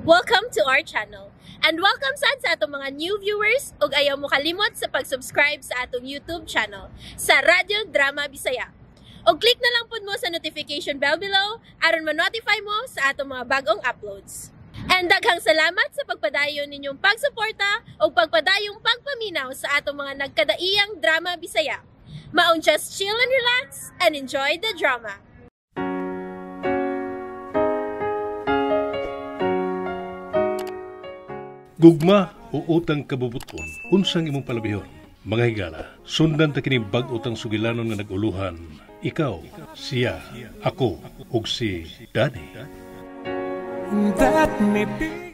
Welcome to our channel. And welcome sa atong mga new viewers ug ayaw mo kalimot sa pag-subscribe sa atong YouTube channel sa Radio Drama Bisaya. O click na lang pud mo sa notification bell below aron ma-notify mo sa atong mga bagong uploads. And daghang salamat sa pagpadayon ninyong pagsuporta o pagpadayong pagpaminaw sa atong mga nagkadaiyang Drama Bisaya. Maong just chill and relax and enjoy the drama. Gugma o utang kabubuton, unsang imong palabihon. Mga higala, sundan ta kini bag-utang sugilanon nga naguluhan. Ikaw, siya, ako, ug si Danny.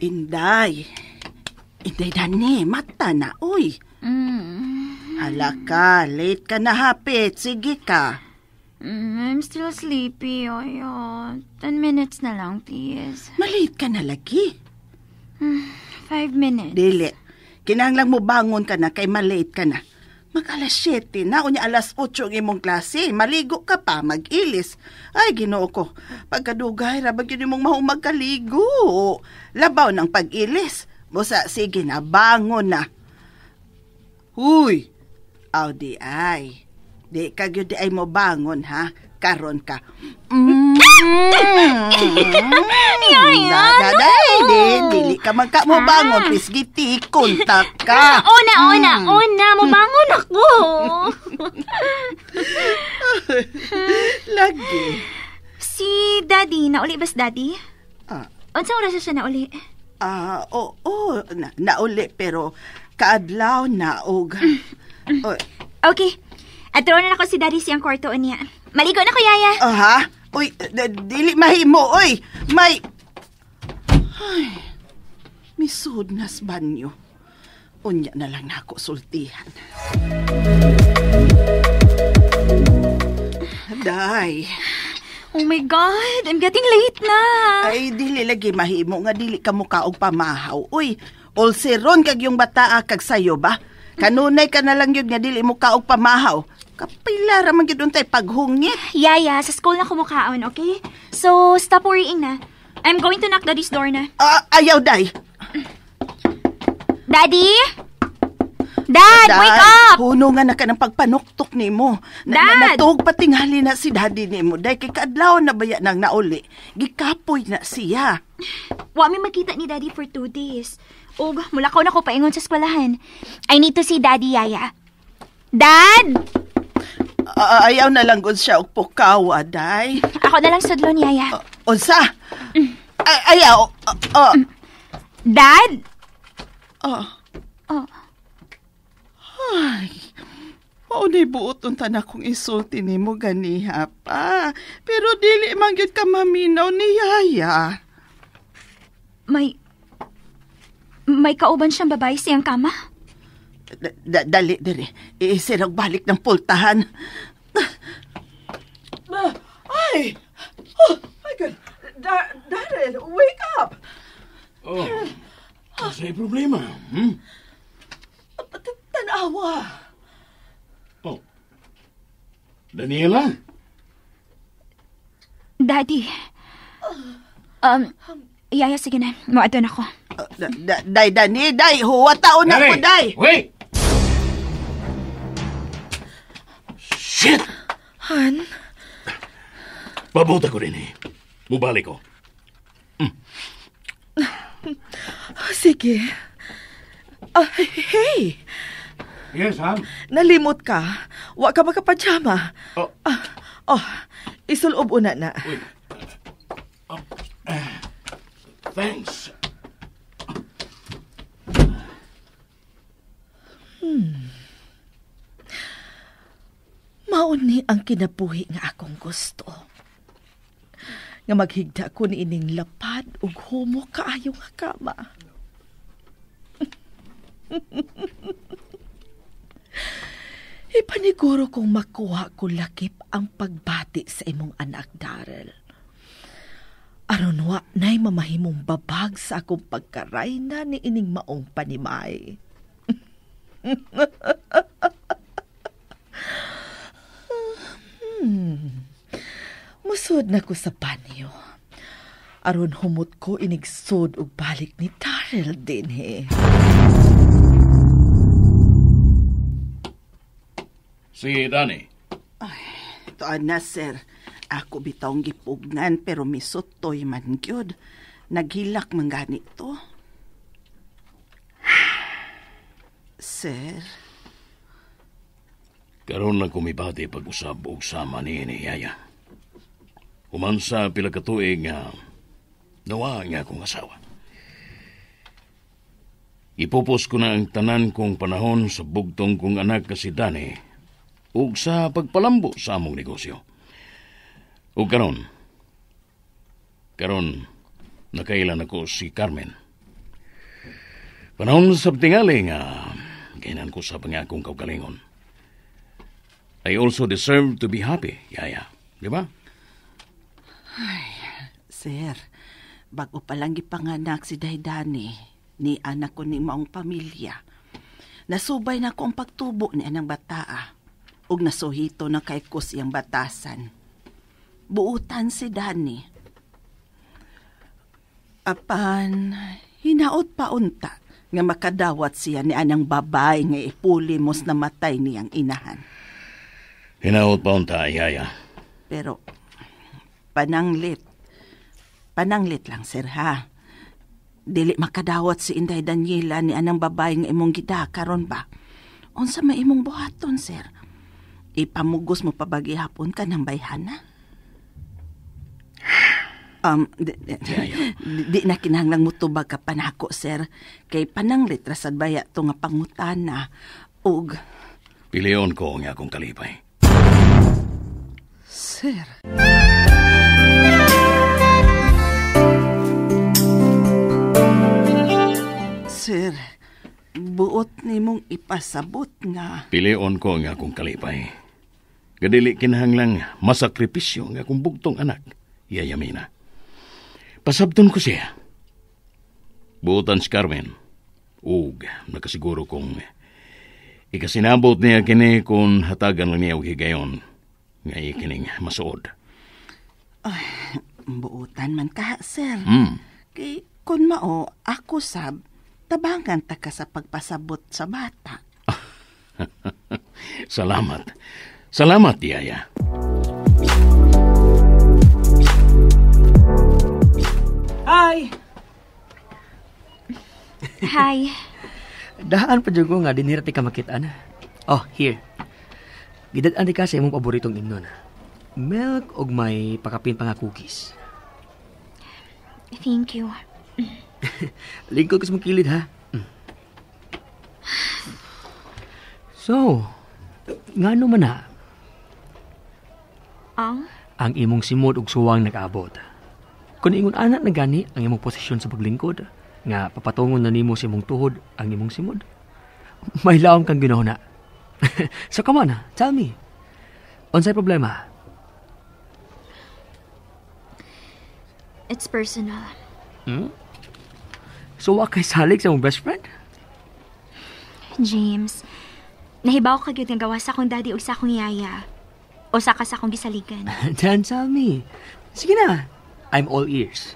Inday, Danny, mata na, uy. Hala ka, late ka na hapit, sige ka. I'm still sleepy, oyo. 10 minutes na lang, please. Malate ka na lagi. 5 minutes. Dili, kinahanglang mo bangon ka na kay malate ka na. Mag-alas 7 na, unya alas 8 ang imong klase. Maligo ka pa, mag-ilis. Ay, Ginoo ko, pagkadugay, rabag yun imong mahumag kaligo. Labaw ng pag-ilis. Busa, sige na, bangon na. Huy, aw di ay. Di kagyo di ay mo bangon, ha? Karon ka. Dili ka magka mo bangon, pisgiti, kontak ka. Ona, mo bangon ako. Lagi. Si Daddy, nauli bas Daddy? Unsang oras siya nauli? Oo, nauli, pero kaadlaw na, og. Okay, atro na ako si Daddy siyang kwarto niya. Maligo na ko, Yaya. Ha? Uy, dili mahimo, uy. Ay, misud nas banyo. Unya na lang na ako sultihan. Day. Oh my God, I'm getting late na. Ay, dili lagi mahimo nga dili ka muka og pamahaw. Uy, ulseron kag yung bataa kag sayo ba? Kanunay ka na lang yun nga dili muka og pamahaw. Kapila raman gyud untay paghungit. Yaya, sa school na kumukaon, okay? So, stop worrying na. I'm going to knock Daddy's door na. Ayaw, Day. Daddy? Dad, wake up! Puno nga na ka ng pagpanuktok ni mo. Dad! Natuog patingali na si Daddy ni mo. Day, kay kaadlaw na baya nang nauli. Gikapoy na siya. Wa mi magkita ni Daddy for 2 days. Og, mula ko na ko paingon sa eskwelahan. I need to see Daddy, Yaya. Dad! Ayaw na lang gud siya og pukaw, Day. Ako na lang sudlon, Yaya. Unsa? Ayaw. Dad? Ay, maunay buot unta na kong isulti ni mo ganiha pa. Pero dili man gyud ka maminaw ni Yaya. May kauban siyang babae siyang kama? Dali, isirag balik ng pultahan. Ay! Oh, my God! Darren, wake up! Sa'y problema, Tanawa! Daniela? Daddy. Yaya, sige na. Muadon ako. Day, huwataon na ko, Day! Wait! Shit! Han? Pabuta ko rin eh. Mubalik ko. Sige. Hey! Yes, Han? Nalimot ka. Wa ka makapajama. Oh. Isulob una na. Wait. Thanks. Mauni ang kinabuhi nga akong gusto. Nga maghigda ko ni ining lapad ug humo kaayo nga kama. Ipaniguro kong makuha ko lakip ang pagbati sa imong anak, Darrell. Aron wa na'y mamahimong babag sa akong pagkarayna ni ining maong panimay. Musod na ko sa banyo. Aron humot ko inigsod og balik ni Daryl din he. Si Danny. Tuan na, sir. Ako bitawng gipugnan pero misutoy man gyud. Naghilak man ganito. Sir? Karon na kumibati pag-usab og sama ni Yaya. Umansa pila ka tuig nga nawa nga akong asawa. Ipupos ko na ang tanan kong panahon sa bugtong kong anak ka si Danny ug sa pagpalambo sa among negosyo. Ug karon nakailan ako si Carmen. Panahon sa tingali nga kainan ko sa pangakong kaugalingon. I also deserve to be happy, Yaya. Di ba? Ay, sir, bago pa lang gipanganak si Daydani, ni anak ko ni maong pamilya. Nasubay na ko ang pagtubo ni anang bataa, ug nasuhito na kay ko siyang batasan. Buutan si Dani. Apan, hinaot pa unta nga makadawat siya ni anang babae nga ipulimos na matay niyang inahan. Hinaot pa unta, Yaya. Pero, pananglit lang, sir, ha? Dili makadawat si Inday Daniela ni anang babae nga imong gidakaron ba? Unsa may imong buhaton, sir? Ipamugos mo pa bagihapon ka ng bayhana? Di na kinahanglang mutubag ka panako, sir. Kay pananglit rasad baya to nga pangutana. Ug... Piliyon ko nga akong kalipay. Sir... Sir, buot nimong ipasabot nga. Piliyon ko nga akong kalipay. Gadili kinahanglang masakripisyo nga akong bugtong anak, Yaya Mina. Pasabton ko siya. Buotan si Carmen. Ug, nakasiguro kong ikasinabot niya kini kung hatagan lang niya og higayon nga ikining masuod. Ay, buutan man ka, sir. Hmm. Kay, kun mao, ako sab, tabangan ta ka sa pagpasabot sa bata. Salamat. Salamat, Yaya. Hi! Hi. Daan pa dyan ko nga dinirati ka makitaan. Oh, here. Gidadaan di ka sa imong paboritong imnon. Milk og may pakapin pa nga cookies. Thank you. Lingkod ka sa mong kilid, ha? So, nga ano man na, ang imong simod og suwang nag-abot. Kung ingon anak na gani ang imong posisyon sa paglingkod, nga papatungon na nimo sa imong tuhod ang imong simod, may laom kang ginahuna. So come on, tell me. Unsay problema? It's personal. So wa kay salig sa mong best friend? James, nahibaw ka gyud nga gawa sa akong daddy o sa akong yaya. O sa ka sa akong gisaligan. Then tell me. Sige na. I'm all ears.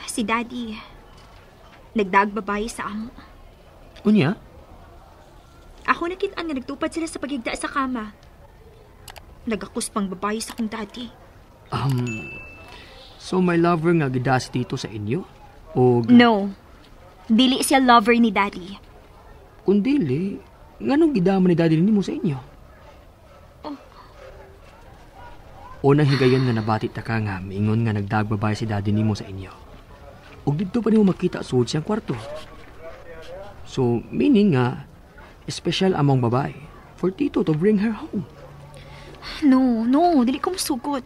Si daddy, nagdagbabayi sa amo. Unya? Ako nakitaan nga nagtupad sila sa pagigda sa kama. Nagakus pang babayi sa akong daddy. So may lover nga gidas dito sa inyo? O... No. Dili siya lover ni daddy. Kung dili, nganong gidaman ni daddy nimo sa inyo? Unang higayon nga nabati ta ka nga, mingon nga nagdagbabay si daddy nimo sa inyo. Ug dito pa nimo makita suod siyang kwarto. So, meaning nga, special among babae for Tito to bring her home. No, dili ko masugot.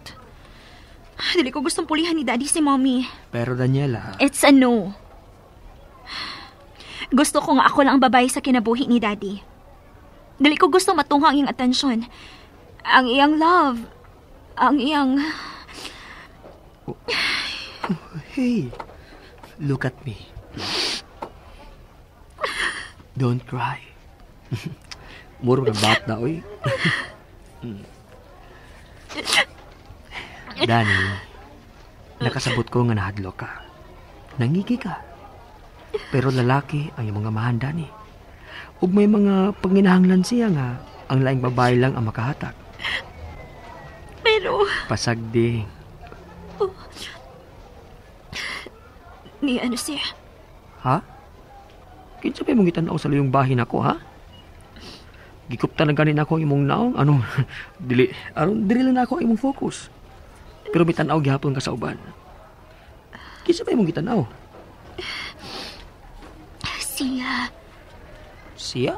Dili ko gustong pulihan ni daddy si mommy. Pero Daniela... It's a no. Gusto ko nga ako lang ang babae sa kinabuhi ni daddy. Dili ko gusto matungha ang iyang atensyon. Ang iyang love. Ang iyang... Hey, look at me. Don't cry. Muro ka bata, oy. Dani, nakasabot ko nga nahadlo ka. Nangigi ka. Pero lalaki ang iyong mga amahan, Dani. Ug may mga panginahanglan siya nga ang laing babae lang ang makahatak. Pero, Pasagding. ni ano siya? Ha? Kinsa pa mong itanaw sa luyong bahin ako, ha? Gikupta na ganin ako ang imong naong. Ano? Dili lang na ako ang imong focus. Pero may tanaw gihapon ka sa uban. Kinsa pa mong gitanaw? Siya. Siya?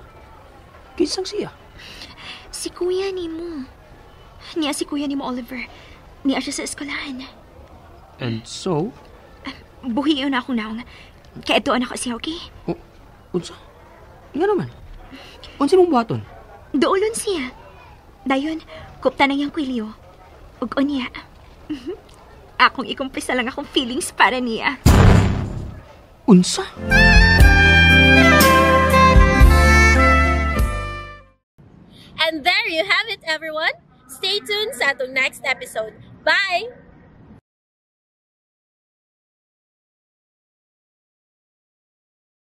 Kinsang siya? Si kuya ni mo. Niya si kuya ni mo, Oliver. Niya siya sa eskwelahan. And so? Buhiyon ako naong. Kaya doon ako siya, okay? Unsa? Nga naman. Unsa mong buhaton? Doolon siya. Dayon, kupta na niyang kwilyo. Ug o niya. Akong ikumpisa lang akong feelings para niya. Unsa? And there you have it, everyone. Stay tuned sa atong next episode. Bye!